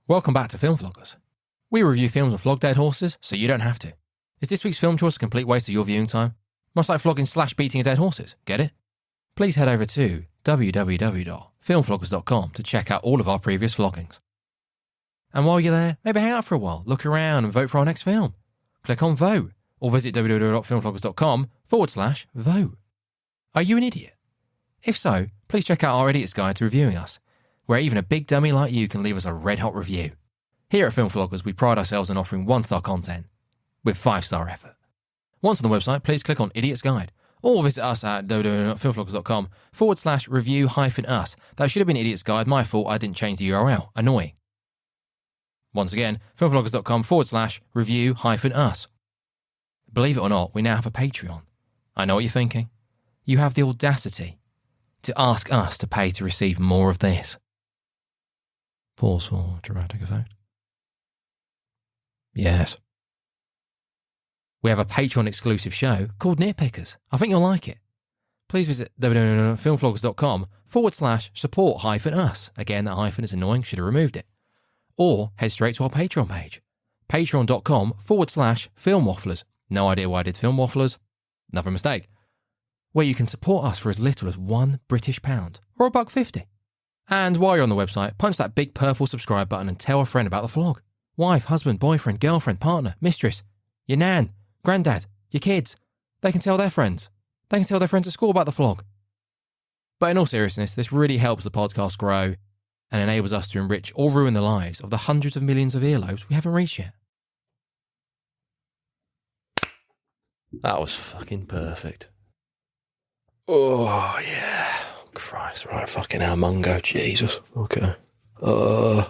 Welcome back to FilmFloggers. We review films and flog dead horses, so you don't have to. Is this week's film choice a complete waste of your viewing time? Much like flogging/beating dead horses, get it? Please head over to www.filmfloggers.com to check out all of our previous floggings. And while you're there, maybe hang out for a while, look around and vote for our next film. Click on vote, or visit www.filmfloggers.com/vote. Are you an idiot? If so, please check out our Idiot's Guide to Reviewing Us, where even a big dummy like you can leave us a red-hot review. Here at FilmFloggers, we pride ourselves on offering 1-star content with 5-star effort. Once on the website, please click on Idiot's Guide, or visit us at www.filmfloggers.com/review-us. That should have been Idiot's Guide. My fault, I didn't change the URL. Annoying. Once again, filmfloggers.com/review-us. Believe it or not, we now have a Patreon. I know what you're thinking. You have the audacity to ask us to pay to receive more of this. Pause for dramatic effect. Yes. We have a Patreon exclusive show called Nitpickers. I think you'll like it. Please visit www.filmfloggers.com/support-us. Again, that hyphen is annoying, should have removed it. Or head straight to our Patreon page. Patreon.com/filmwafflers. No idea why I did film wafflers. Another mistake. Where you can support us for as little as £1 British or $1.50. And while you're on the website, punch that big purple subscribe button and tell a friend about the vlog. Wife, husband, boyfriend, girlfriend, partner, mistress, your nan, granddad, your kids. They can tell their friends. They can tell their friends at school about the vlog. But in all seriousness, this really helps the podcast grow and enables us to enrich or ruin the lives of the hundreds of millions of earlobes we haven't reached yet. That was fucking perfect. Oh, yeah. Christ, right, fucking hell, Mungo, Jesus. Okay. God,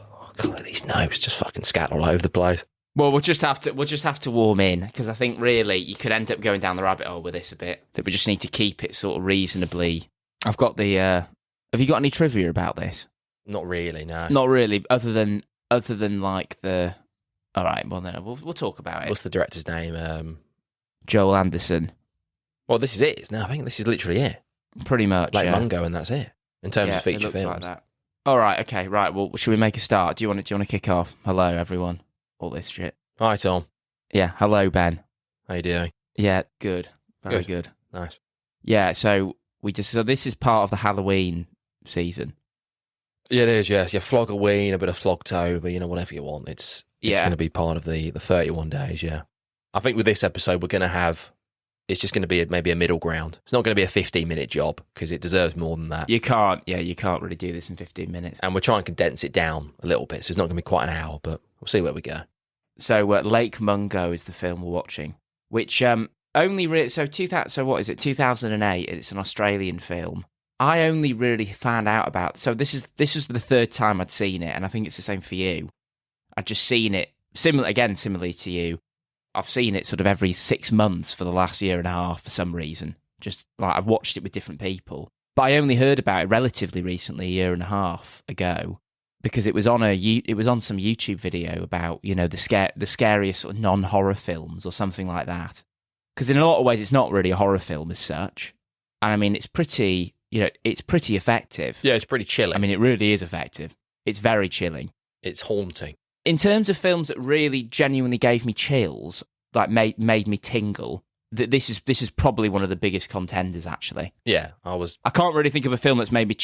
these notes just fucking scatter all over the place. Well, we'll just have to warm in, because I think really you could end up going down the rabbit hole with this a bit. That we just need to keep it sort of reasonably. I've got the. Have you got any trivia about this? Not really, no. Not really, other than like the. All right, well then we'll talk about it. What's the director's name? Joel Anderson. Well, this is it. I think this is literally it. Pretty much, like yeah. Mungo, and that's it in terms of feature films. Like that. All right, okay, right. Well, should we make a start? Do you want to kick off? Hello, everyone. All this shit. Hi, Tom. Yeah. Hello, Ben. How you doing? Yeah, good. Very good. Nice. Yeah. So this is part of the Halloween season. Yeah, it is. Yes. Yeah, Flogoween, a bit of Flogtober. Whatever you want. It's going to be part of the 31 days. Yeah. I think with this episode, we're going to have. It's just going to be maybe a middle ground. It's not going to be a 15-minute job because it deserves more than that. You can't really do this in 15 minutes. And we're trying to condense it down a little bit, so it's not going to be quite an hour, but we'll see where we go. So Lake Mungo is the film we're watching, which only really... So what is it, 2008, it's an Australian film. I only really found out about... So this is the third time I'd seen it, and I think it's the same for you. I'd just seen it, similarly to you. I've seen it sort of every 6 months for the last year and a half for some reason. Just like I've watched it with different people. But I only heard about it relatively recently, a year and a half ago, because it was on some YouTube video about, the scariest sort of non-horror films or something like that. Because in a lot of ways, it's not really a horror film as such. And I mean, it's pretty effective. Yeah, it's pretty chilling. I mean, it really is effective. It's very chilling. It's haunting. In terms of films that really genuinely gave me chills, like made me tingle, this is probably one of the biggest contenders, actually. Yeah, I can't really think of a film that's made me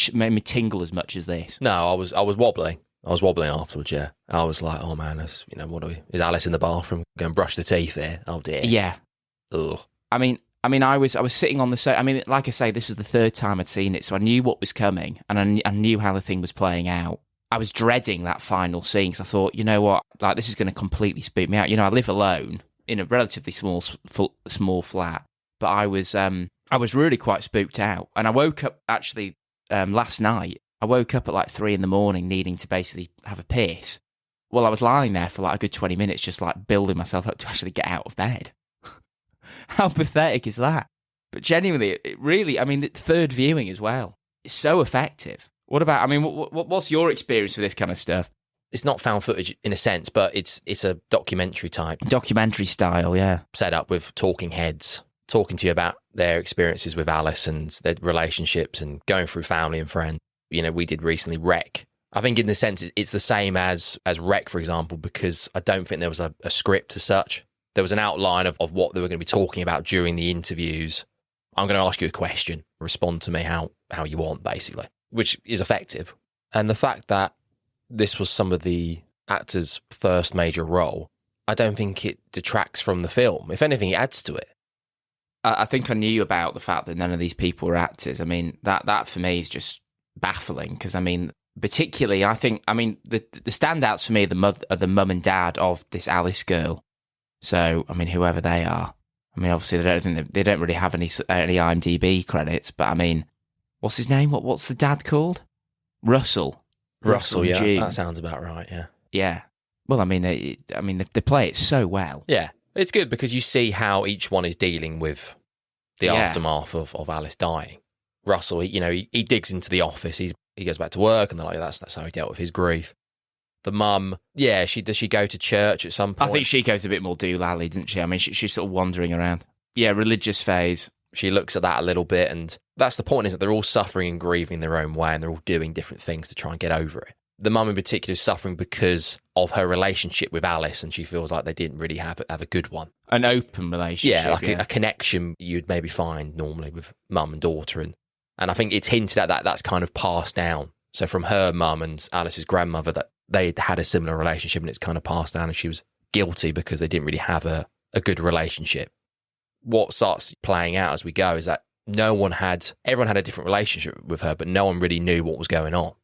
tingle as much as this. No, I was wobbling. I was wobbling afterwards, yeah. I was like, oh man, is Alice in the bathroom going to brush the teeth here? Oh dear. Yeah. Ugh. I mean, I was sitting on the set. I mean, like I say, this was the third time I'd seen it, so I knew what was coming, and I knew how the thing was playing out. I was dreading that final scene because I thought, you know what, like this is going to completely spook me out. I live alone in a relatively small flat, but I was really quite spooked out. And I woke up actually last night. I woke up at like 3 a.m, needing to basically have a piss. Well, I was lying there for like a good 20 minutes, just like building myself up to actually get out of bed. How pathetic is that? But genuinely, it really, I mean, the third viewing as well. It's so effective. What about, I mean, what's your experience with this kind of stuff? It's not found footage in a sense, but it's a documentary type. Documentary style, yeah. Set up with talking heads, talking to you about their experiences with Alice and their relationships and going through family and friends. We did recently Wreck, I think in the sense it's the same as Rec, for example, because I don't think there was a script as such. There was an outline of what they were going to be talking about during the interviews. I'm going to ask you a question, respond to me how you want, basically, which is effective. And the fact that this was some of the actors' first major role, I don't think it detracts from the film. If anything, it adds to it. I think I knew about the fact that none of these people were actors. I mean, that for me is just baffling because, I mean, particularly, the standouts for me are the mum and dad of this Alice girl. So, I mean, whoever they are. I mean, obviously, they don't really have any IMDb credits, but I mean, what's his name? What's the dad called? Russell, yeah, June. That sounds about right, yeah. Yeah. Well, I mean, they play it so well. Yeah. It's good because you see how each one is dealing with the aftermath of Alice dying. Russell, he digs into the office. He goes back to work, and they're like, that's how he dealt with his grief. The mum, does she go to church at some point? I think she goes a bit more doolally, doesn't she? I mean, she's sort of wandering around. Yeah, religious phase. She looks at that a little bit, and that's the point, is that they're all suffering and grieving their own way, and they're all doing different things to try and get over it. The mum in particular is suffering because of her relationship with Alice, and she feels like they didn't really have a good one. An open relationship. Yeah, like a connection you'd maybe find normally with mum and daughter. And I think it's hinted at that's kind of passed down. So from her mum and Alice's grandmother, that they had a similar relationship, and it's kind of passed down, and she was guilty because they didn't really have a good relationship. What starts playing out as we go is that everyone had a different relationship with her, but no one really knew what was going on.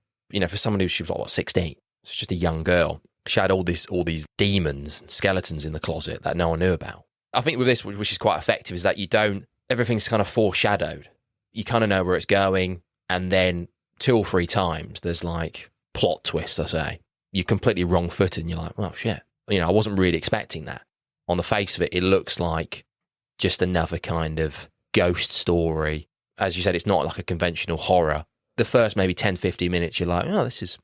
For someone who, she was like, 16? She's just a young girl. She had all these demons, skeletons in the closet that no one knew about. I think with this, which is quite effective, is that everything's kind of foreshadowed. You kind of know where it's going, and then 2 or 3 times there's like plot twists, I say. You're completely wrong-footed, and you're like, well, shit. I wasn't really expecting that. On the face of it, it looks like just another kind of ghost story. As you said, it's not like a conventional horror. The first maybe 10, 15 minutes, you're like, oh, this is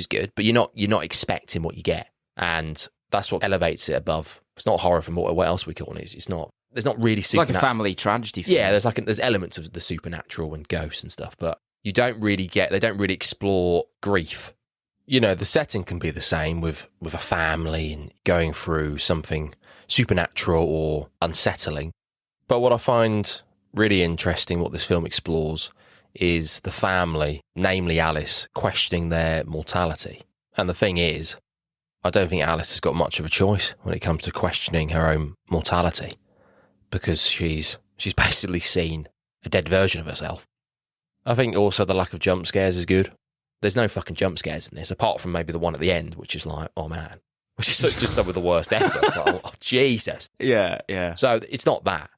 good. But you're not expecting what you get. And that's what elevates it above. It's not horror from what else we call it. It's not, there's not really supernatural. It's like a family tragedy film. Yeah, there's elements of the supernatural and ghosts and stuff, but they don't really explore grief. The setting can be the same with a family and going through something supernatural or unsettling. But what I find really interesting, what this film explores, is the family, namely Alice, questioning their mortality. And the thing is, I don't think Alice has got much of a choice when it comes to questioning her own mortality, because she's basically seen a dead version of herself. I think also the lack of jump scares is good. There's no fucking jump scares in this, apart from maybe the one at the end, which is like, oh man, which is just some of the worst efforts. Like, oh, Jesus. Yeah. So it's not that.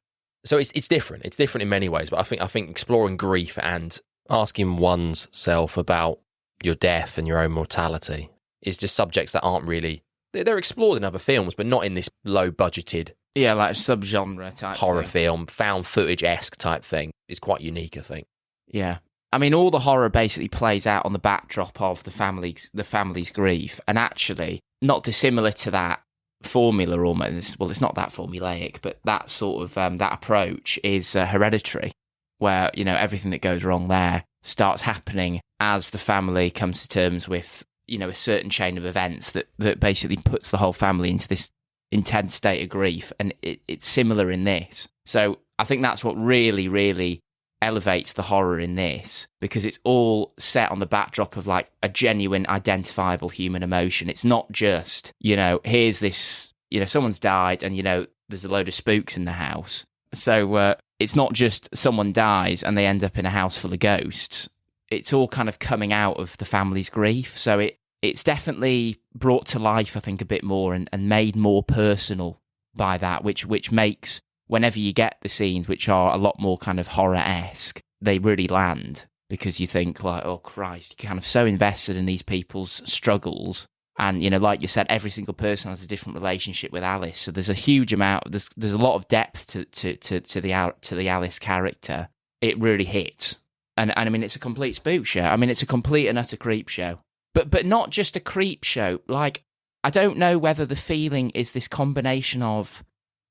So it's different. It's different in many ways, but I think exploring grief and asking one's self about your death and your own mortality is just subjects that aren't really... They're explored in other films, but not in this low-budgeted... Yeah, like subgenre type horror thing. film, found footage-esque type thing. It's quite unique, I think. Yeah. I mean, all the horror basically plays out on the backdrop of the family's grief, and actually, not dissimilar to that formula almost. Well, it's not that formulaic, but that sort of that approach is Hereditary, where everything that goes wrong there starts happening as the family comes to terms with a certain chain of events that basically puts the whole family into this intense state of grief, and it's similar in this. So I think that's what really, really elevates the horror in this, because it's all set on the backdrop of like a genuine identifiable human emotion. It's not just here's this someone's died and there's a load of spooks in the house. So it's not just someone dies and they end up in a house full of ghosts. It's all kind of coming out of the family's grief. So it's definitely brought to life, I think, a bit more and made more personal by that, which makes, whenever you get the scenes which are a lot more kind of horror-esque, they really land, because you think like, oh Christ, you're kind of so invested in these people's struggles. And, like you said, every single person has a different relationship with Alice. So there's a huge amount, there's a lot of depth to the Alice character. It really hits. And I mean, it's a complete spook show. I mean, it's a complete and utter creep show. But not just a creep show. Like, I don't know whether the feeling is this combination of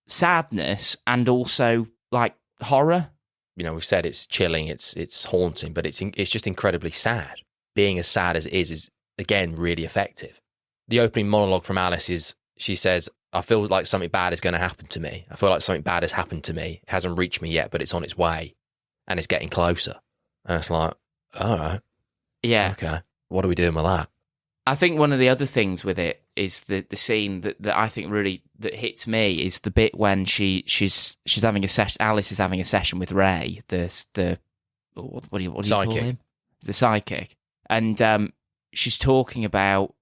sadness and also like horror. We've said it's chilling, it's haunting, but it's just incredibly sad. Being as sad as it is again, really effective. The opening monologue from Alice is, she says, I feel like something bad is going to happen to me. I feel like something bad has happened to me. It hasn't reached me yet, but it's on its way and it's getting closer. And it's like, all right. Yeah. Okay. What are we doing with that? I think one of the other things with it is the scene that I think really that hits me is the bit when she's having a session. Alice is having a session with Ray, the what do you call him? The psychic, and she's talking about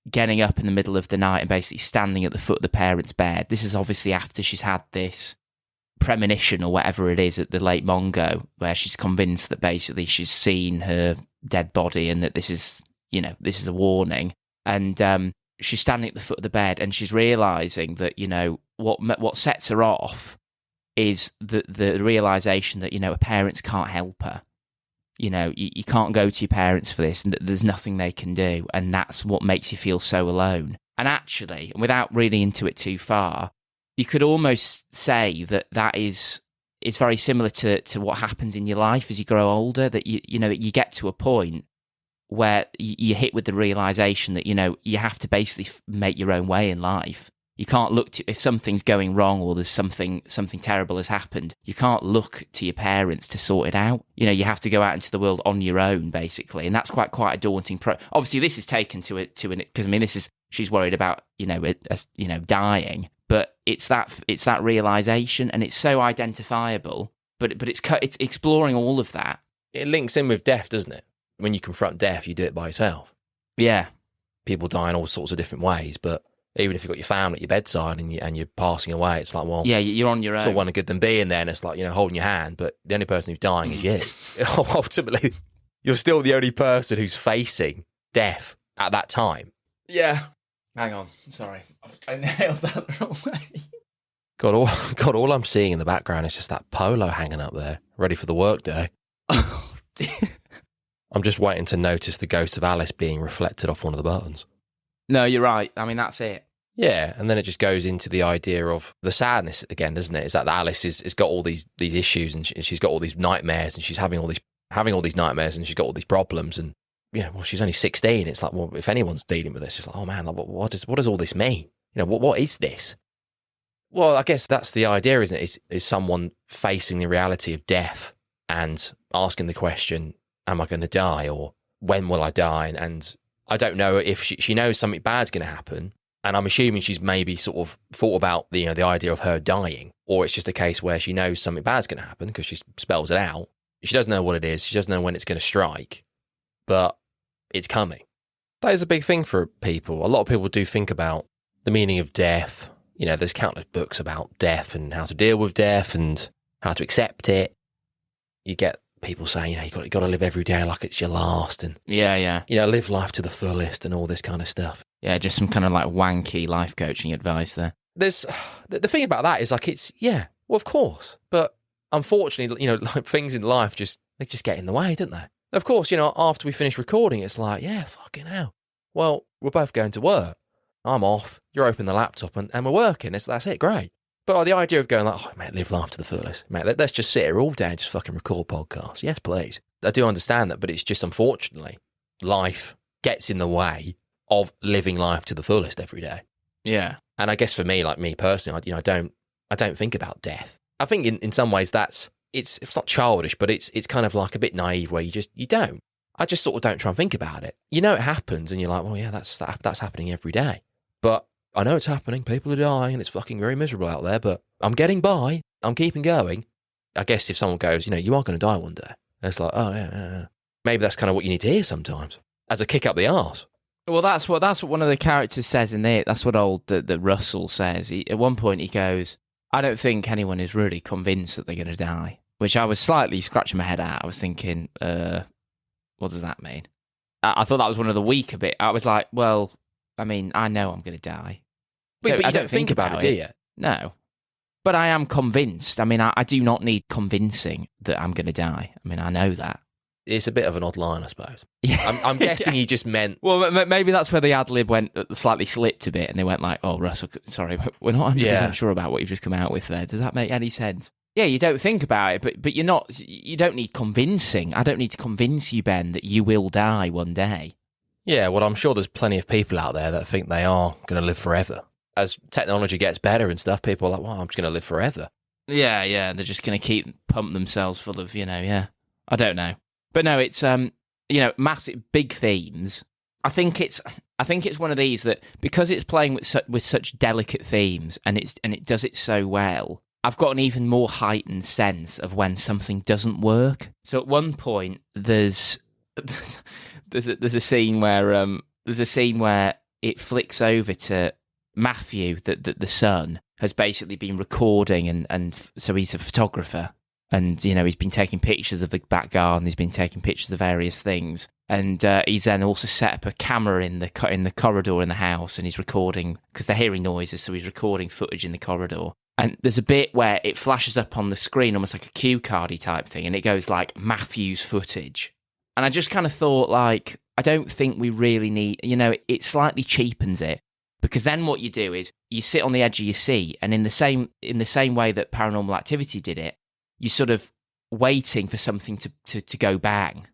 getting up in the middle of the night and basically standing at the foot of the parents' bed. This is obviously after she's had this premonition or whatever it is at the Lake Mungo, where she's convinced that basically she's seen her dead body and that this is a warning. And she's standing at the foot of the bed and she's realising that, what sets her off is the realisation that, her parents can't help her. You can't go to your parents for this and there's nothing they can do. And that's what makes you feel so alone. And actually, without reading into it too far, you could almost say that is, it's very similar to what happens in your life as you grow older, that you get to a point where you're hit with the realisation that, you have to basically make your own way in life. You can't look to, if something's going wrong or there's something terrible has happened, you can't look to your parents to sort it out. You have to go out into the world on your own, basically. And that's quite a daunting obviously, this is taken to it, because, she's worried about, dying. But it's that realisation, and it's so identifiable, but it's exploring all of that. It links in with death, doesn't it? When you confront death, you do it by yourself. Yeah. People die in all sorts of different ways, but even if you've got your family at your bedside and you're passing away, it's like, well... Yeah, you're on your own. It's all one good than being there, and it's like, holding your hand, but the only person who's dying is you. Ultimately, you're still the only person who's facing death at that time. Yeah. Hang on. Sorry. I nailed that the wrong way. God, all I'm seeing in the background is just that polo hanging up there, ready for the workday. Oh, dear. I'm just waiting to notice the ghost of Alice being reflected off one of the buttons. No, you're right. I mean, that's it. Yeah, and then it just goes into the idea of the sadness again, doesn't it? Is that Alice has got all these issues, and she's got all these nightmares, and she's having all these nightmares, and she's got all these problems, and she's only 16. It's like, well, if anyone's dealing with this, it's like, oh man, like, what does all this mean? What is this? Well, I guess that's the idea, isn't it? Is someone facing the reality of death and asking the question, am I going to die, or when will I die? And I don't know if she knows something bad's going to happen, and I'm assuming she's maybe sort of thought about the idea of her dying, or it's just a case where she knows something bad's going to happen because she spells it out. She doesn't know what it is. She doesn't know when it's going to strike, but it's coming. That is a big thing for people. A lot of people do think about the meaning of death. There's countless books about death and how to deal with death and how to accept it. You get people saying, you got to live every day like it's your last, and yeah, live life to the fullest and all this kind of stuff. Yeah, just some kind of like wanky life coaching advice there. There's the thing about that is like well, of course, but unfortunately, like things in life they just get in the way, don't they? Of course, after we finish recording, it's like, yeah, fucking hell. Well, we're both going to work. I'm off. You're opening the laptop and we're working. That's it. Great. But the idea of going like, oh, mate, live life to the fullest. Mate, let's just sit here all day and just fucking record podcasts. Yes, please. I do understand that, but it's just, unfortunately, life gets in the way of living life to the fullest every day. Yeah. And I guess for me, like me personally, I don't think about death. I think in some ways it's not childish, but it's kind of like a bit naive where you don't. I just sort of don't try and think about it. It happens and you're like, well, yeah, that's happening every day. But I know it's happening. People are dying and it's fucking very miserable out there, but I'm getting by. I'm keeping going. I guess if someone goes, you are going to die one day. And it's like, oh, yeah. Maybe that's kind of what you need to hear sometimes as a kick up the arse. Well, that's what one of the characters says in it. That's what the Russell says. At one point he goes, I don't think anyone is really convinced that they're going to die, which I was slightly scratching my head at. I was thinking, what does that mean? I thought that was one of the weaker bit. I was like, well, I mean, I know I'm going to die. But you don't think about it, do you? No. But I am convinced. I mean, I do not need convincing that I'm going to die. I mean, I know that. It's a bit of an odd line, I suppose. Yeah. I'm guessing he just meant... Well, maybe that's where the ad-lib went, slightly slipped a bit, and they went like, oh, Russell, sorry, we're not 100% sure about what you've just come out with there. Does that make any sense? Yeah, you don't think about it, but you don't need convincing. I don't need to convince you, Ben, that you will die one day. Yeah, well, I'm sure there's plenty of people out there that think they are going to live forever. As technology gets better and stuff, people are like, well, I'm just going to live forever. Yeah, they're just going to pump themselves full of, yeah. I don't know. But no, it's, massive, big themes. I think it's one of these that, because it's playing with such delicate themes and it does it so well, I've got an even more heightened sense of when something doesn't work. So at one point, there's a scene where it flicks over to Matthew, the son, has basically been recording, and so he's a photographer, and he's been taking pictures of the back garden, he's been taking pictures of various things, and he's then also set up a camera in the corridor in the house, and he's recording because they're hearing noises, so he's recording footage in the corridor. And there's a bit where it flashes up on the screen, almost like a cue cardy type thing, and it goes like Matthew's footage. And I just kind of thought, like, I don't think we really need, it slightly cheapens it, because then what you do is you sit on the edge of your seat, and in the same way that Paranormal Activity did it, you're sort of waiting for something to go bang,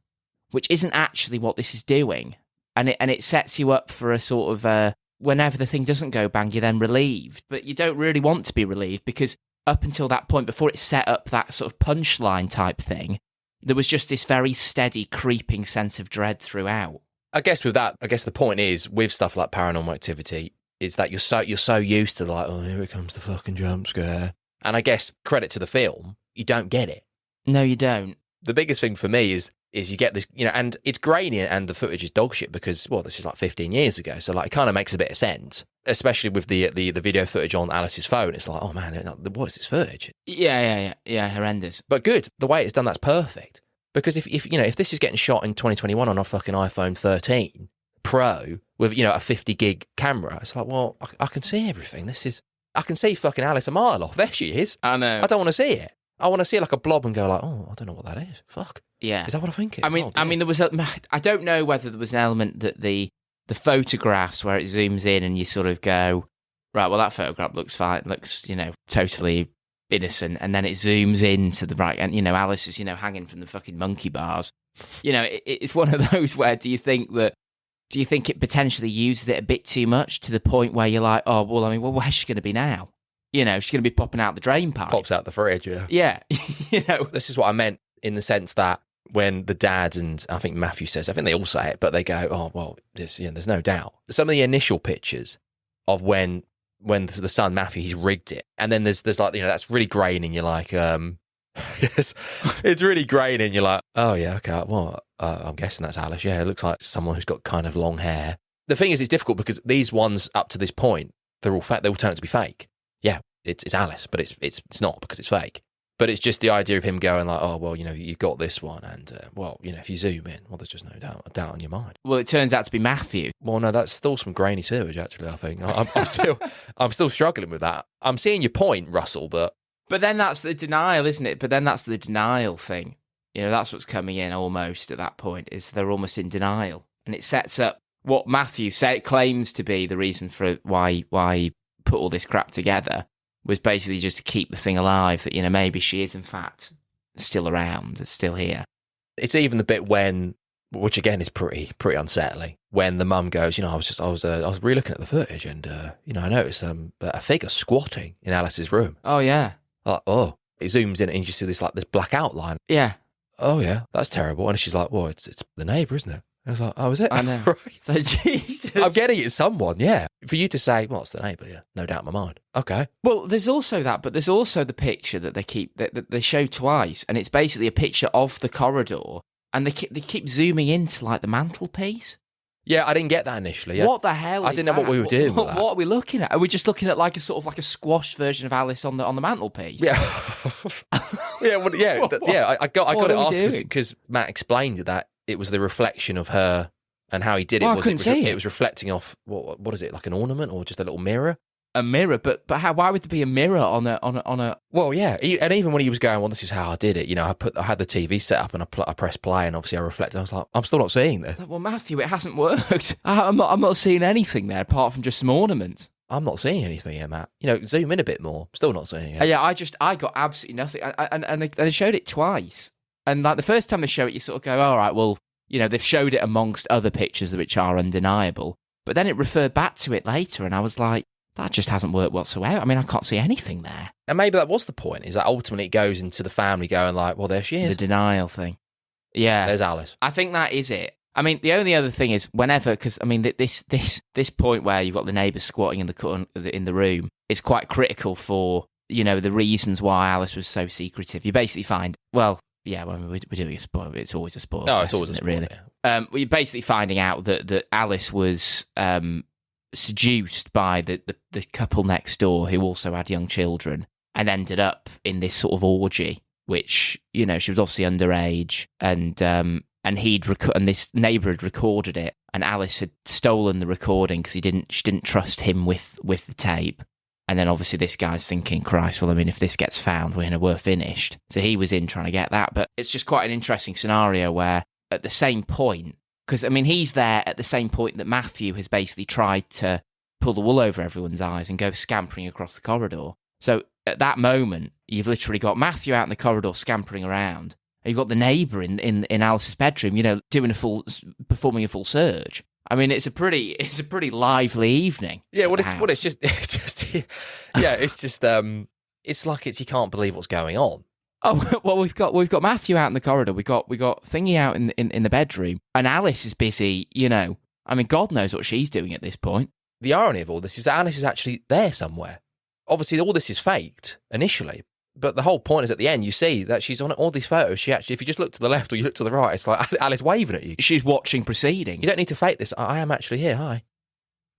which isn't actually what this is doing. And it sets you up for a sort of, whenever the thing doesn't go bang, you're then relieved. But you don't really want to be relieved, because up until that point, before it set up that sort of punchline type thing, there was just this very steady, creeping sense of dread throughout. I guess with that, the point is, with stuff like Paranormal Activity, is that you're so used to, like, oh, here it comes the fucking jump scare. And I guess, credit to the film, you don't get it. No, you don't. The biggest thing for me is you get this, and it's grainy and the footage is dog shit because, well, this is like 15 years ago. So, like, it kind of makes a bit of sense, especially with the video footage on Alice's phone. It's like, oh, man, what is this footage? Yeah, horrendous. But good. The way it's done, that's perfect. Because if this is getting shot in 2021 on a fucking iPhone 13 Pro with, a 50 gig camera, it's like, well, I can see everything. I can see fucking Alice a mile off. There she is. I know. I don't want to see it. I want to see it like a blob and go like, oh, I don't know what that is. Fuck. Yeah. Is that what I think it is? I mean, there was I don't know whether there was an element that the photographs where it zooms in and you sort of go, right, well, that photograph looks fine, looks, totally innocent, and then it zooms in to the right, and, Alice is, hanging from the fucking monkey bars. It's one of those where do you think it potentially used it a bit too much to the point where you're like, oh, well, I mean, where's she going to be now? She's going to be popping out the drain pipe. Pops out the fridge, yeah. Yeah. This is what I meant in the sense that when the dad and I think Matthew says, I think they all say it, but they go, oh, well, there's no doubt. Some of the initial pictures of when the son, Matthew, he's rigged it. And then there's like, that's really grainy and you're like, yes, it's really grainy and you're like, oh, yeah, okay, well, I'm guessing that's Alice. Yeah, it looks like someone who's got kind of long hair. The thing is, it's difficult because these ones up to this point, they're all they all turn out to be fake. Yeah, it's Alice, but it's not because it's fake. But it's just the idea of him going like, oh, well, you've got this one, and, if you zoom in, well, there's just no doubt in your mind. Well, it turns out to be Matthew. Well, no, that's still some grainy sewage, actually, I think. I'm still struggling with that. I'm seeing your point, Russell, but... But then that's the denial, isn't it? But then that's the denial thing. That's what's coming in almost at that point, is they're almost in denial. And it sets up what Matthew claims to be the reason for why he put all this crap together, was basically just to keep the thing alive, that, maybe she is in fact still around, it's still here. It's even the bit when, which again is pretty unsettling, when the mum goes, I was re-looking at the footage and, I noticed a figure squatting in Alice's room. Oh, yeah. Like, oh, it zooms in and you see this black outline. Yeah. Oh, yeah, that's terrible. And she's like, well, it's the neighbour, isn't it? I was like, oh, is it? I know. Right. So, Jesus. I'm getting it's someone, yeah. For you to say, well, it's the neighbour, yeah, no doubt in my mind. Okay. Well, there's also that, but there's also the picture that they show twice, and it's basically a picture of the corridor, and they keep zooming into, like, the mantelpiece. Yeah, I didn't get that initially. Yeah. What the hell I didn't know what we were doing with that. What are we looking at? Are we just looking at like a sort of like a squashed version of Alice on the mantelpiece? Yeah. I got it after because Matt explained that it was the reflection of her and how he did it. Well, it was reflecting off what is it, like an ornament or just a little mirror? A mirror, but how? Why would there be a mirror on a? Well, yeah, and even when he was going, well, this is how I did it. I had the TV set up and I pressed play, and obviously I reflected. I was like, I'm still not seeing this. Well, Matthew, it hasn't worked. I'm not seeing anything there apart from just some ornaments. I'm not seeing anything here, Matt. Zoom in a bit more. Still not seeing it. Yeah, I got absolutely nothing, and they showed it twice. And like the first time they show it, you sort of go, all right, well, they've showed it amongst other pictures which are undeniable. But then it referred back to it later, and I was like, that just hasn't worked whatsoever. I mean, I can't see anything there. And maybe that was the point, is that ultimately it goes into the family going like, well, there she is. The denial thing. Yeah. There's Alice. I think that is it. I mean, the only other thing is whenever, because I mean, this point where you've got the neighbours squatting in the room is quite critical for, the reasons why Alice was so secretive. You basically find, well, yeah, when we're doing a spoiler, it's always a spoiler. No, it's always a spoiler, really. Yeah. You're basically finding out that Alice was seduced by the couple next door who also had young children and ended up in this sort of orgy, which, she was obviously underage, and and this neighbour had recorded it, and Alice had stolen the recording because she didn't trust him with the tape. And then obviously this guy's thinking, Christ, well, I mean, if this gets found, we're finished. So he was in trying to get that. But it's just quite an interesting scenario where at the same point, because, I mean, he's there at the same point that Matthew has basically tried to pull the wool over everyone's eyes and go scampering across the corridor. So at that moment, you've literally got Matthew out in the corridor scampering around. And you've got the neighbour in Alice's bedroom, performing a full surge. I mean, it's a pretty lively evening. Yeah, it's just it's like you can't believe what's going on. Oh well, we've got Matthew out in the corridor. We got Thingy out in the bedroom, and Alice is busy. I mean, God knows what she's doing at this point. The irony of all this is that Alice is actually there somewhere. Obviously, all this is faked initially, but the whole point is at the end you see that she's on all these photos. She actually, if you just look to the left or you look to the right, it's like Alice waving at you. She's watching proceedings. You don't need to fake this. I am actually here. Hi.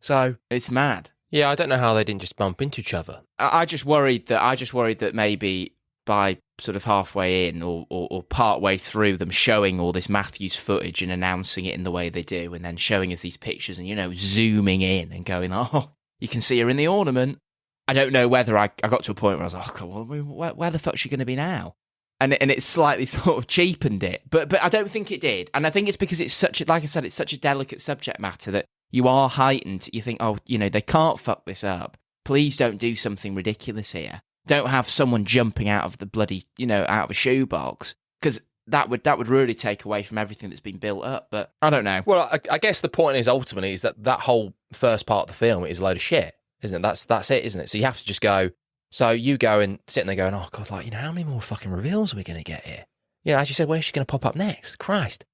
So it's mad. Yeah, I don't know how they didn't just bump into each other. I just worried that maybe by sort of halfway in or part way through them showing all this Matthews footage and announcing it in the way they do, and then showing us these pictures and zooming in and going, oh, you can see her in the ornament. I don't know whether I got to a point where I was like, oh, well, where the fuck's she going to be now? And it slightly sort of cheapened it, but I don't think it did. And I think it's because it's like I said, it's such a delicate subject matter that you are heightened. You think, oh, they can't fuck this up. Please don't do something ridiculous here. Don't have someone jumping out of the bloody, out of a shoebox, because that would really take away from everything that's been built up. But I don't know. Well, I guess the point is ultimately is that whole first part of the film is a load of shit, isn't it? That's it, isn't it? So you have to just go. So you go and sit there going, oh God, how many more fucking reveals are we going to get here? As you said, where's she going to pop up next? Christ.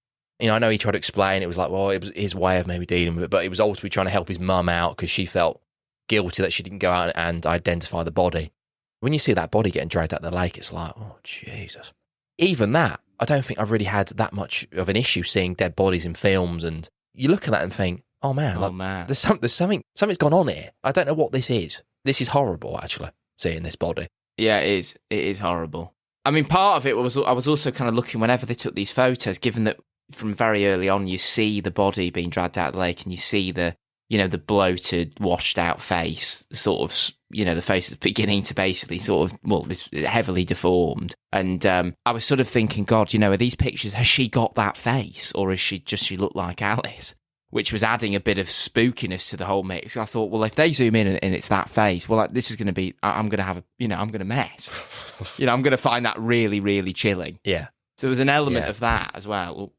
I know he tried to explain. It was like, well, it was his way of maybe dealing with it, but it was ultimately trying to help his mum out because she felt guilty that she didn't go out and identify the body. When you see that body getting dragged out of the lake, it's like, oh, Jesus. Even that, I don't think I've really had that much of an issue seeing dead bodies in films, and you look at that and think, oh man, there's something's gone on here. I don't know what this is. This is horrible, actually, seeing this body. Yeah, it is. It is horrible. I mean, part of it was I was also kind of looking whenever they took these photos, given that from very early on you see the body being dragged out of the lake and you see the bloated, washed out face, sort of, the face is beginning to basically sort of, well, it's heavily deformed. And I was sort of thinking, God, are these pictures, has she got that face, or is she look like Alice? Which was adding a bit of spookiness to the whole mix. I thought, well, if they zoom in and it's that face, well, this is going to be, I'm going to have I'm going to mess. I'm going to find that really, really chilling. Yeah. So there was an element of that as well.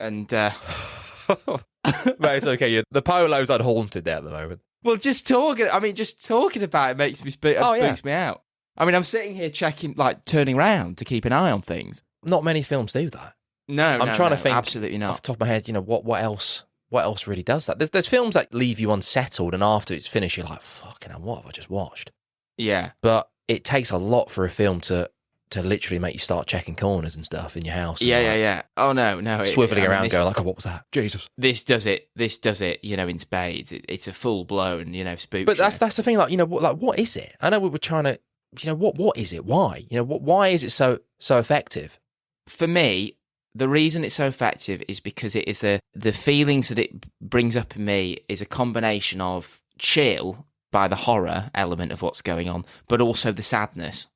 And... Mate, it's okay. The polo's unhaunted there at the moment. Well, just talking about it makes me spooks me out. I mean, I'm sitting here checking, turning around to keep an eye on things. Not many films do that. No, I'm trying to think. Absolutely not. Off the top of my head, what else really does that? There's films that leave you unsettled, and after it's finished, you're like, fucking hell, what have I just watched? Yeah. But it takes a lot for a film to literally make you start checking corners and stuff in your house. Yeah. Oh, no. Swiveling around going like, oh, what was that? Jesus. This does it, in spades. It's a full-blown, spook But show. that's the thing, what is it? I know we were trying to, what is it? Why? Why is it so effective? For me, the reason it's so effective is because it is the feelings that it brings up in me is a combination of chill by the horror element of what's going on, but also the sadness.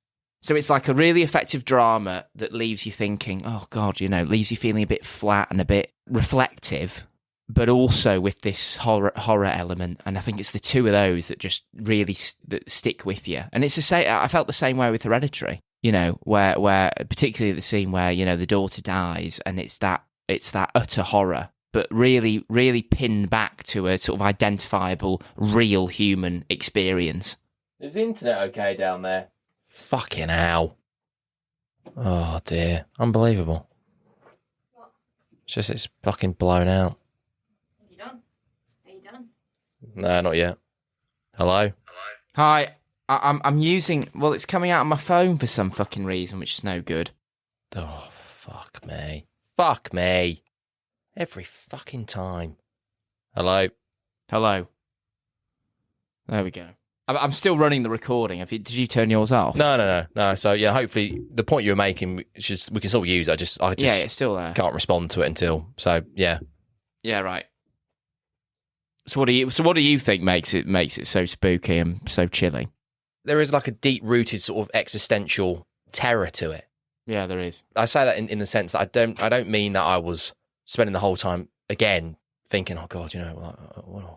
So it's like a really effective drama that leaves you thinking, oh God, leaves you feeling a bit flat and a bit reflective, but also with this horror element. And I think it's the two of those that just really that stick with you. And I felt the same way with Hereditary, where particularly the scene where, the daughter dies, and it's that It's that utter horror, but really, really pinned back to a sort of identifiable, real human experience. Is the internet okay down there? Fucking hell. Oh dear. Unbelievable. What? It's fucking blown out. Are you done? Are you done? No, not yet. Hello? Hi, I'm using... Well, it's coming out on my phone for some fucking reason, which is no good. Oh, fuck me. Fuck me. Every fucking time. Hello? Hello. There we go. I'm still running the recording. Did you turn yours off? No. So, yeah, hopefully the point you were making, we can still use it. I just yeah, it's still there. Can't respond to it until... So, yeah. Yeah, right. So what do you think makes it so spooky and so chilling? There is like a deep-rooted sort of existential terror to it. Yeah, there is. I say that in the sense that I don't mean that I was spending the whole time, again, thinking, oh God,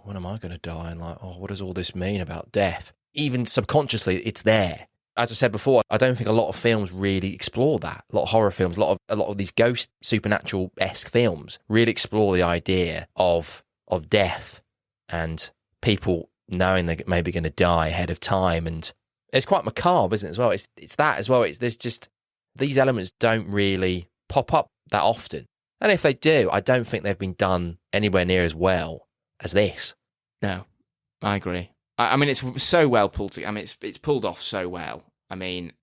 when am I going to die? And like, oh, what does all this mean about death? Even subconsciously, it's there. As I said before, I don't think a lot of films really explore that. A lot of horror films, a lot of these ghost supernatural-esque films really explore the idea of death and people knowing they're maybe going to die ahead of time. And it's quite macabre, isn't it, as well? It's that as well. There's just, these elements don't really pop up that often. And if they do, I don't think they've been done anywhere near as well as this. No, I agree. I mean, it's so well pulled together. I mean, it's pulled off so well. I mean,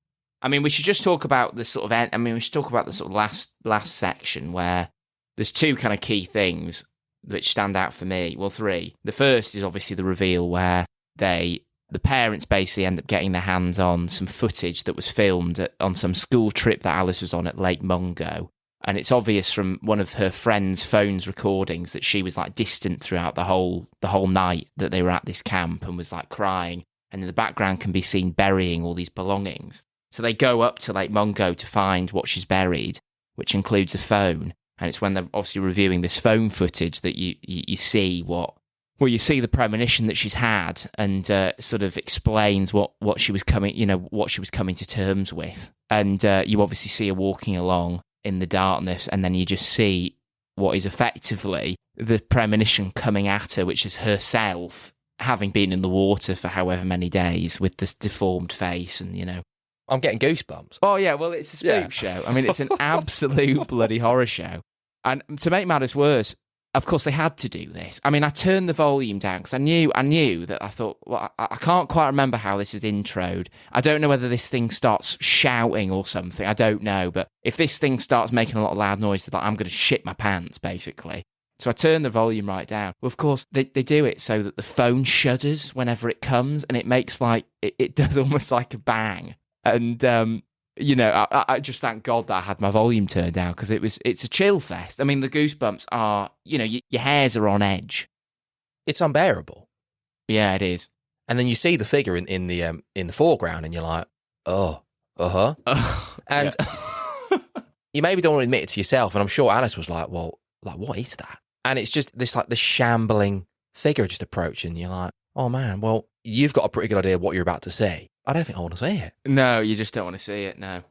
we should just talk about the sort of end. I mean, we should talk about the sort of last section where there's two kind of key things which stand out for me. Well, three. The first is obviously the reveal where the parents basically end up getting their hands on some footage that was filmed on some school trip that Alice was on at Lake Mungo. And it's obvious from one of her friend's phone's recordings that she was like distant throughout the whole night that they were at this camp and was like crying. And in the background can be seen burying all these belongings. So they go up to Lake Mungo to find what she's buried, which includes a phone. And it's when they're obviously reviewing this phone footage that you see you see the premonition that she's had, and sort of explains what she was coming to terms with. And you obviously see her walking along in the darkness, and then you just see what is effectively the premonition coming at her, which is herself having been in the water for however many days with this deformed face, and I'm getting goosebumps. Oh yeah, well, it's a spook show. I mean, it's an absolute bloody horror show. And to make matters worse, of course, they had to do this. I mean, I turned the volume down because I knew that I thought, well, I can't quite remember how this is introed. I don't know whether this thing starts shouting or something. I don't know. But if this thing starts making a lot of loud noise, I'm going to shit my pants, basically. So I turned the volume right down. Well, of course, they do it so that the phone shudders whenever it comes, and it makes like, it does almost like a bang. And, I just thank God that I had my volume turned down, because it's a chill fest. I mean, the goosebumps are, your hairs are on edge. It's unbearable. Yeah, it is. And then you see the figure in the foreground, and you're like, oh, and you maybe don't want to admit it to yourself. And I'm sure Alice was like, well, like, what is that? And it's just this like the shambling figure just approaching. You're like, oh man, well, you've got a pretty good idea of what you're about to see. I don't think I want to see it. No, you just don't want to see it, no.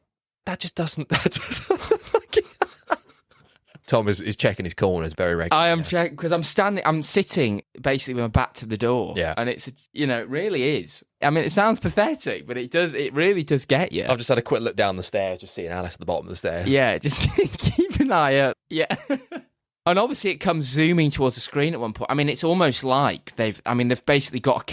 That just doesn't... Tom is checking his corners very regularly. I am checking, because I'm sitting basically with my back to the door. Yeah. And it's, it really is. I mean, it sounds pathetic, but it really does get you. I've just had a quick look down the stairs, just seeing Alice at the bottom of the stairs. Yeah, just keep an eye out. Yeah. And obviously it comes zooming towards the screen at one point. I mean, it's almost like they've basically got,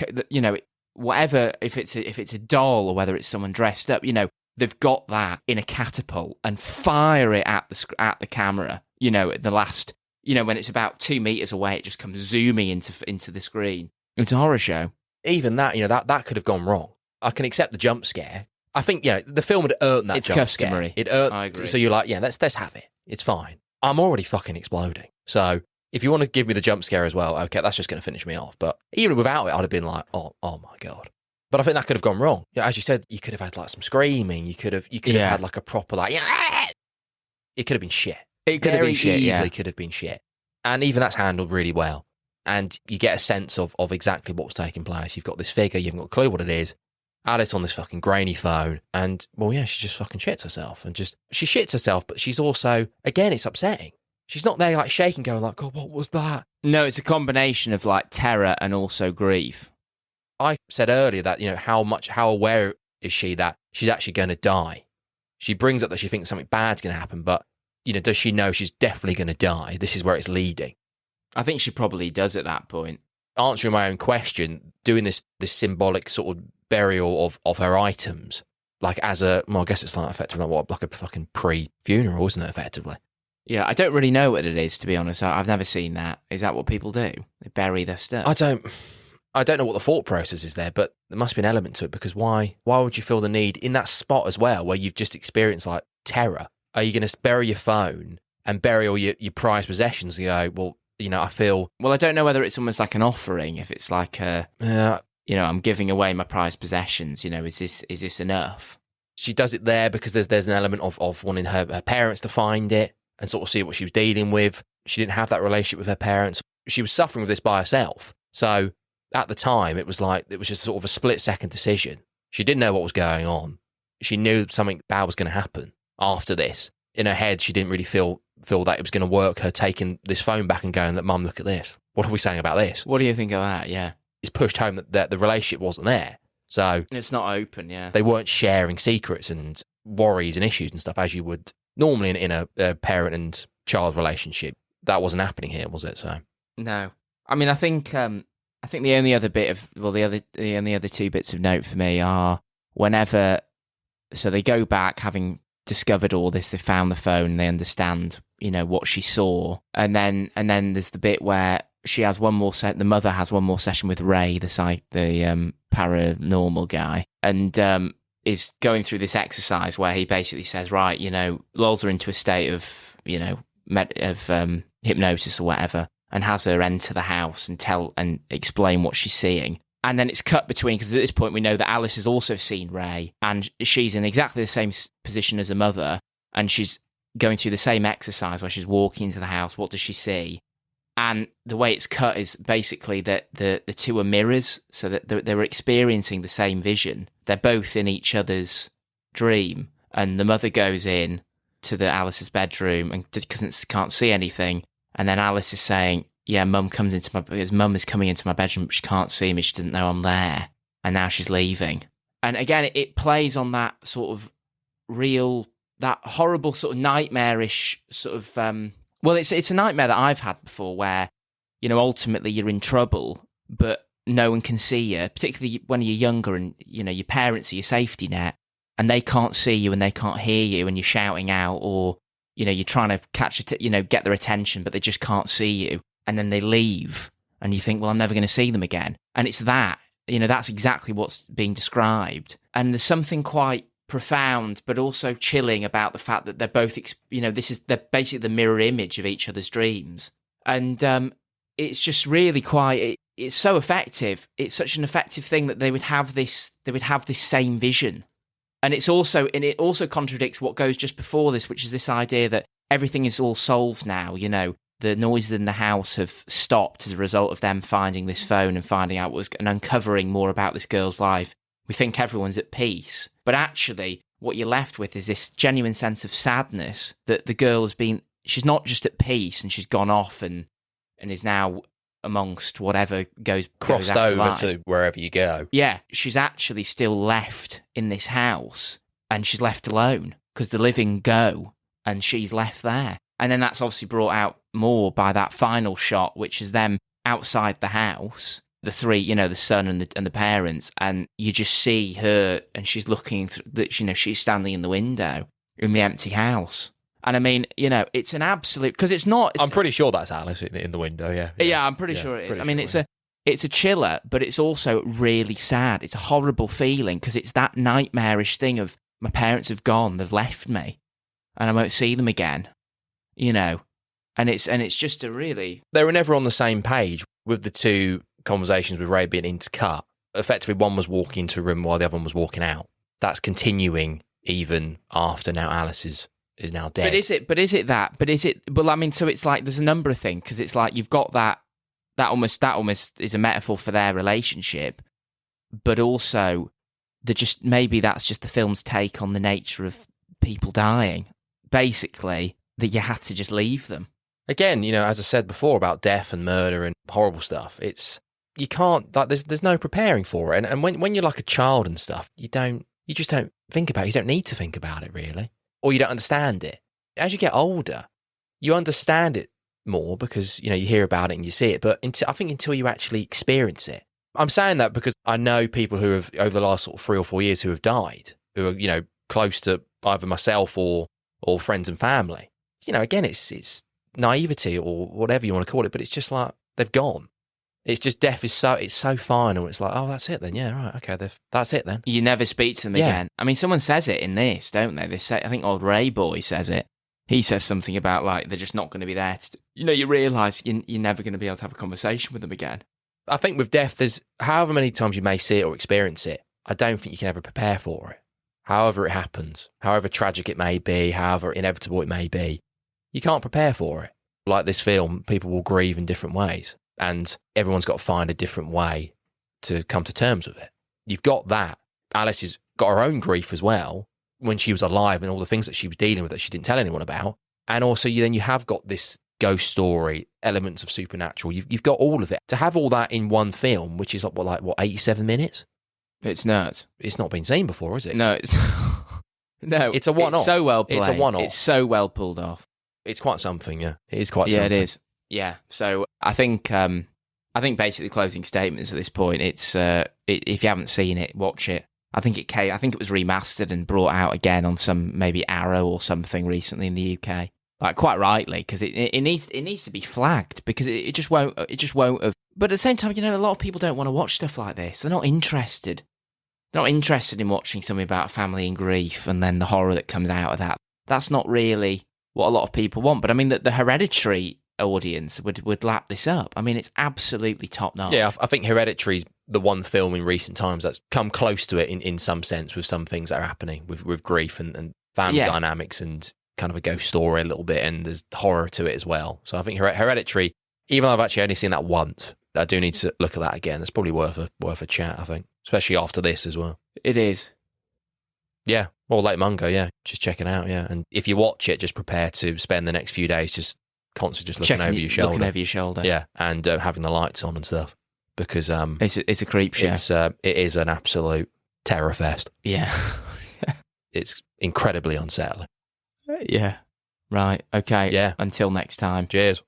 whatever, if it's a doll or whether it's someone dressed up, they've got that in a catapult and fire it at the camera. At the last, when it's about 2 meters away, it just comes zooming into the screen. It's a horror show. Even that, that could have gone wrong. I can accept the jump scare. I think, the film had earned that it's jump customary. Scare. It earned, I agree. So you're like, yeah, let's have it. It's fine. I'm already fucking exploding. So if you want to give me the jump scare as well, okay, that's just going to finish me off. But even without it, I'd have been like, oh my God. But I think that could have gone wrong. As you said, you could have had like some screaming. You could have had like a proper like, it could have been shit. It could have been shit, easily could have been shit. And even that's handled really well. And you get a sense of exactly what was taking place. You've got this figure, you haven't got a clue what it is. Alice on this fucking grainy phone. And, well, yeah, she just fucking shits herself. And she shits herself, but she's also, again, it's upsetting. She's not there like shaking, going like, God, what was that? No, it's a combination of like terror and also grief. I said earlier that, how aware is she that she's actually going to die? She brings up that she thinks something bad's going to happen, but, does she know she's definitely going to die? This is where it's leading. I think she probably does at that point. Answering my own question, doing this symbolic sort of burial of her items, like I guess it's like effectively like a fucking pre-funeral, isn't it, effectively? Yeah, I don't really know what it is, to be honest. I've never seen that. Is that what people do? They bury their stuff? I don't know what the thought process is there, but there must be an element to it, because why would you feel the need in that spot as well, where you've just experienced like terror? Are you going to bury your phone and bury all your prized possessions and go, well, I feel... Well, I don't know whether it's almost like an offering, if it's like I'm giving away my prized possessions, is this enough? She does it there because there's an element of wanting her parents to find it and sort of see what she was dealing with. She didn't have that relationship with her parents. She was suffering with this by herself. So at the time, it was just sort of a split-second decision. She didn't know what was going on. She knew something bad was going to happen after this. In her head, she didn't really feel that it was going to work, her taking this phone back and going, Mum, look at this. What are we saying about this? What do you think of that? Yeah. It's pushed home that the relationship wasn't there. So it's not open, yeah. They weren't sharing secrets and worries and issues and stuff as you would normally in a parent and child relationship. That wasn't happening here, was it? So no. I mean, I think the only other the only other two bits of note for me are whenever, so they go back having discovered all this, they found the phone, they understand, what she saw, and then there's the bit where she has one more the mother has one more session with Ray, the paranormal guy, and is going through this exercise where he basically says, right, lulls her into a state of, hypnosis or whatever, and has her enter the house and explain what she's seeing. And then it's cut between, because at this point we know that Alice has also seen Ray, and she's in exactly the same position as her mother, and she's going through the same exercise where she's walking into the house. What does she see? And the way it's cut is basically that the two are mirrors, so that they're experiencing the same vision. They're both in each other's dream, and the mother goes in to Alice's bedroom and can't see anything, and then Alice is saying, yeah, Mum is coming into my bedroom, but she can't see me, she doesn't know I'm there, and now she's leaving. And again, it plays on that sort of that horrible sort of nightmarish sort of, it's a nightmare that I've had before where, ultimately you're in trouble, but no one can see you, particularly when you're younger and, your parents are your safety net, and they can't see you and they can't hear you and you're shouting out, or, you're trying to get their attention, but they just can't see you. And then they leave, and you think, well, I'm never going to see them again. And it's that, that's exactly what's being described. And there's something quite profound, but also chilling about the fact that they're both, they're basically the mirror image of each other's dreams. And it's just really it's so effective. It's such an effective thing that they would have this same vision. And it also contradicts what goes just before this, which is this idea that everything is all solved now, The noises in the house have stopped as a result of them finding this phone and finding out and uncovering more about this girl's life. We think everyone's at peace. But actually, what you're left with is this genuine sense of sadness that the girl she's not just at peace and she's gone off and is now amongst whatever goes crossed over life. To wherever you go. Yeah, she's actually still left in this house, and she's left alone because the living go and she's left there. And then that's obviously brought out more by that final shot, which is them outside the house, the three, the son and the parents, and you just see her, and she's looking through, she's standing in the window in the empty house. And I mean, it's an absolute, because it's not. I'm pretty sure that's Alice in the window. Yeah. Yeah, I'm pretty sure it is. I mean, it's a chiller, but it's also really sad. It's a horrible feeling because it's that nightmarish thing of my parents have gone, they've left me, and I won't see them again. And it's just a really... They were never on the same page with the two conversations with Ray being intercut. Effectively, one was walking into a room while the other one was walking out. That's continuing even after now Alice is now dead. But is it that? Well, I mean, so it's like there's a number of things, because it's like you've got that almost is a metaphor for their relationship, but also maybe that's just the film's take on the nature of people dying. Basically, that you had to just leave them. again, as I said before about death and murder and horrible stuff, you can't, like, there's no preparing for it. And when you're like a child and stuff, you just don't think about it. You don't need to think about it, really. Or you don't understand it. As you get older, you understand it more because, you hear about it and you see it. But I think until you actually experience it. I'm saying that because I know people who have, over the last sort of 3 or 4 years, who have died, who are, close to either myself or friends and family. Again, it's naivety or whatever you want to call it, but it's just like they've gone. It's just death is so final. It's like, oh, that's it then. Yeah, right. Okay, that's it then. You never speak to them again. I mean, someone says it in this, don't they? They say, I think old Ray Boy says it. He says something about like they're just not going to be there. You realise you're never going to be able to have a conversation with them again. I think with death, there's however many times you may see it or experience it, I don't think you can ever prepare for it. However it happens, however tragic it may be, however inevitable it may be, you can't prepare for it. Like this film, people will grieve in different ways, and everyone's got to find a different way to come to terms with it. You've got that. Alice has got her own grief as well when she was alive and all the things that she was dealing with that she didn't tell anyone about. And also you have got this ghost story, elements of supernatural. You've got all of it. To have all that in one film, which is like 87 minutes? It's nuts. It's not been seen before, is it? No, no. It's a one-off. It's so well played. It's a one-off. It's so well pulled off. It's quite something, yeah. It is quite something. Yeah, it is. Yeah. So I think basically closing statements at this point. It's if you haven't seen it, watch it. I think it was remastered and brought out again on some maybe Arrow or something recently in the UK. Like quite rightly, because it needs to be flagged because it just won't have. But at the same time, a lot of people don't want to watch stuff like this. They're not interested. They're not interested in watching something about family and grief and then the horror that comes out of that. That's not really what a lot of people want. But I mean, the Hereditary audience would lap this up. I mean, it's absolutely top notch. Yeah, I think Hereditary's the one film in recent times that's come close to it in some sense with some things that are happening with grief and family dynamics and kind of a ghost story a little bit, and there's horror to it as well. So I think Hereditary, even though I've actually only seen that once, I do need to look at that again. It's probably worth a chat, I think, especially after this as well. It is. Yeah, or like Mungo, yeah, just check it out, yeah. And if you watch it, just prepare to spend the next few days just constantly just looking over your shoulder. Yeah, and having the lights on and stuff, because it's a creep show. It is an absolute terror fest. Yeah. It's incredibly unsettling. Yeah. Right. Okay. Yeah. Until next time. Cheers.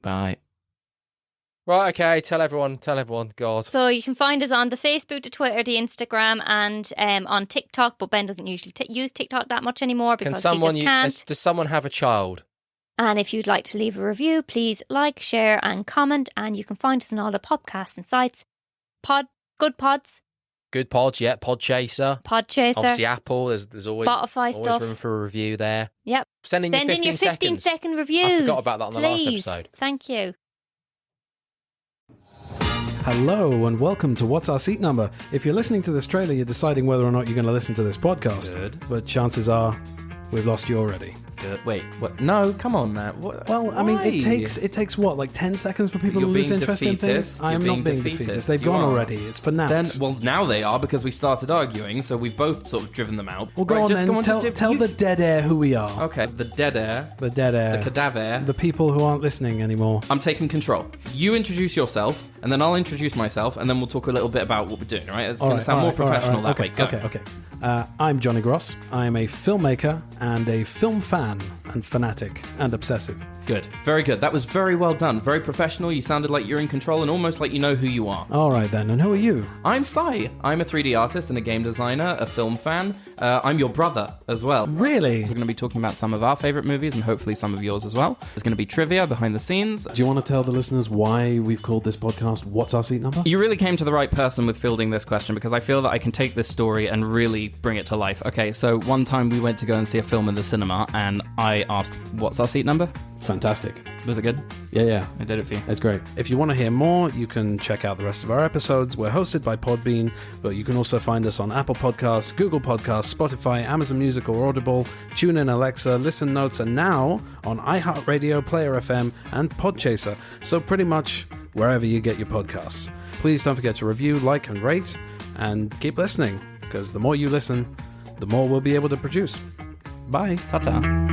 Bye. Right. Okay. Tell everyone. God. So you can find us on the Facebook, the Twitter, the Instagram, and on TikTok. But Ben doesn't usually use TikTok that much anymore because he just can't. Does someone have a child? And if you'd like to leave a review, please like, share, and comment. And you can find us on all the podcasts and sites. Good Pods. Good Pods, yeah. Podchaser. Obviously Apple, there's always Spotify stuff. Room for a review there. Yep. Send in your 15-second reviews. I forgot about that on the last episode. Thank you. Hello and welcome to What's Our Seat Number. If you're listening to this trailer, you're deciding whether or not you're going to listen to this podcast. Good. But chances are we've lost you already. Wait, what? No, come on now. What? Well, I mean, it takes what, like 10 seconds for people to lose interest in things? I am not being defeatist. They've gone already. It's for now. Well, now they are because we started arguing, so we've both sort of driven them out. Well, go on then. Tell the dead air who we are. Okay, the dead air. The dead air. The cadaver. The people who aren't listening anymore. I'm taking control. You introduce yourself, and then I'll introduce myself, and then we'll talk a little bit about what we're doing, right? It's going to sound more professional that way. Go. Okay. I'm Johnny Gross. I'm a filmmaker and a film fan and fanatic and obsessive. Good. Very good. That was very well done. Very professional. You sounded like you're in control and almost like you know who you are. All right then. And who are you? I'm Sai. I'm a 3D artist and a game designer, a film fan. I'm your brother as well. Really? So we're going to be talking about some of our favourite movies and hopefully some of yours as well. There's going to be trivia behind the scenes. Do you want to tell the listeners why we've called this podcast What's Our Seat Number? You really came to the right person with fielding this question because I feel that I can take this story and really bring it to life. Okay, so one time we went to go and see a film in the cinema and I asked, what's our seat number? Fantastic. Was it good? Yeah. I did it for you. It's great. If you want to hear more, you can check out the rest of our episodes. We're hosted by Podbean, but you can also find us on Apple Podcasts, Google Podcasts, Spotify, Amazon Music or Audible, TuneIn, Alexa, Listen Notes, and now on iHeartRadio, Player FM, and Podchaser. So pretty much wherever you get your podcasts. Please don't forget to review, like, and rate, and keep listening, because the more you listen, the more we'll be able to produce. Bye. Ta-ta.